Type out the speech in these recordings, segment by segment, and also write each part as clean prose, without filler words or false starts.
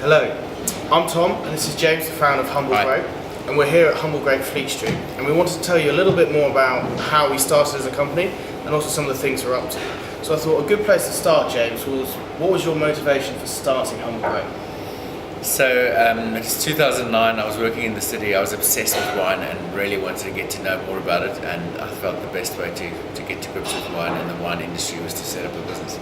Hello, I'm Tom and this is James, the founder of Humble Grape, and we're here at Humble Grape Fleet Street, and we wanted to tell you a little bit more about how we started as a company and also some of the things we're up to. So I thought a good place to start, James, was what was your motivation for starting Humble Grape? So it's 2009, I was working in the city, I was obsessed with wine and really wanted to get to know more about it, and I felt the best way to get to grips with wine and the wine industry was to set up a business.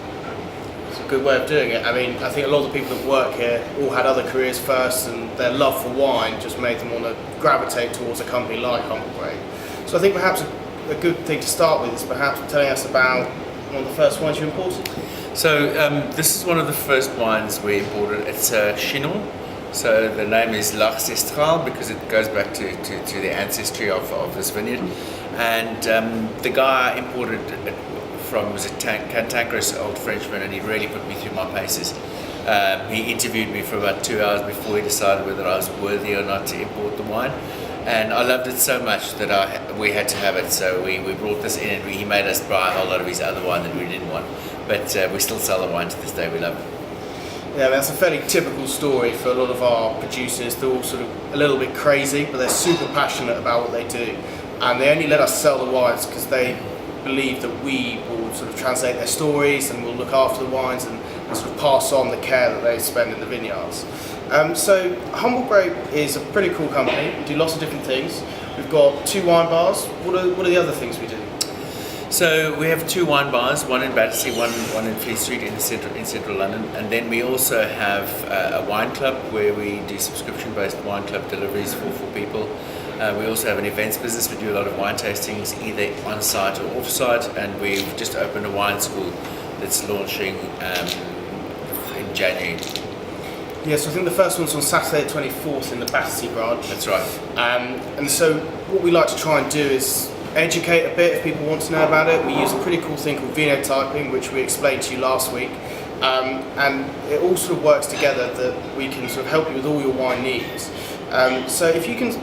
It's a good way of doing it. I mean, I think a lot of the people that work here all had other careers first, and their love for wine just made them want to gravitate towards a company like Humble Grape. So I think perhaps a good thing to start with is perhaps telling us about one of the first wines you imported. So this is one of the first wines we imported. It's Chinon. So the name is L'Ancestral because it goes back to the ancestry of this vineyard. And the guy I imported it from was a cantankerous old Frenchman, and he really put me through my paces. He interviewed me for about 2 hours before he decided whether I was worthy or not to import the wine. And I loved it so much that we had to have it. So we brought this in, and he made us buy a whole lot of his other wine that we didn't want. But we still sell the wine to this day. We love it. Yeah, that's a fairly typical story for a lot of our producers. They're all sort of a little bit crazy, but they're super passionate about what they do. And they only let us sell the wines because they believe that we will sort of translate their stories and we'll look after the wines and sort of pass on the care that they spend in the vineyards. So Humble Grape is a pretty cool company. We do lots of different things. We've got 2 wine bars. What are the other things we do? So we have 2 wine bars, one in Battersea, one in Fleet Street in central London, and then we also have a wine club where we do subscription-based wine club deliveries for people. We also have an events business. We do a lot of wine tastings, either on-site or off-site, and we've just opened a wine school that's launching in January. Yeah, so I think the first one's on Saturday the 24th in the Battersea branch. That's right. And so what we like to try and do is educate a bit if people want to know about it. We use a pretty cool thing called phenotyping, which we explained to you last week. And it all sort of works together that we can sort of help you with all your wine needs. So if you can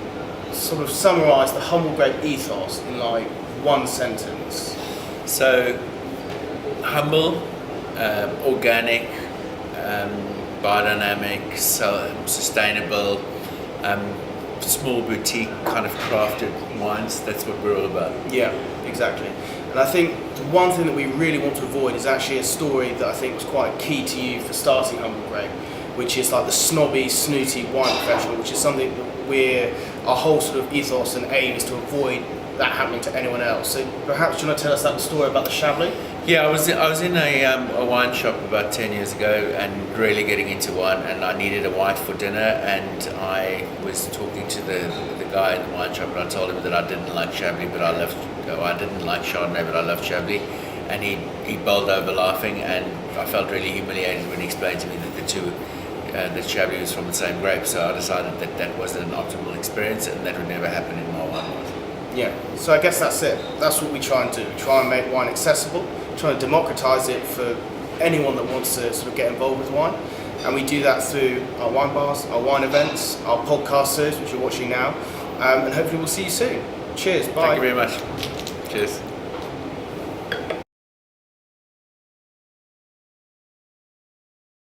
sort of summarise the Humble Grape ethos in like one sentence. So humble, organic, biodynamic, sustainable, small boutique kind of crafted wines. That's what we're all about. Yeah, exactly. And I think the one thing that we really want to avoid is actually a story that I think was quite key to you for starting Humble Grape, which is like the snobby, snooty wine professional, which is something that our whole sort of ethos and aim is to avoid that happening to anyone else. So perhaps do you want to tell us that story about the Chablis? Yeah, I was in a wine shop about 10 years ago and really getting into wine, and I needed a white for dinner, and I was talking to the guy in the wine shop, and I told him that I didn't like Chablis, but I didn't like Chardonnay, but I loved Chablis, and he bowled over laughing, and I felt really humiliated when he explained to me that that Chablis was from the same grape. So I decided that wasn't an optimal experience, and that would never happen in my wine bars. Yeah, so I guess that's it. That's what we try and do. We try and make wine accessible, try and democratise it for anyone that wants to sort of get involved with wine. And we do that through our wine bars, our wine events, our podcast series, which you're watching now. And hopefully we'll see you soon. Cheers, bye. Thank you very much. Cheers.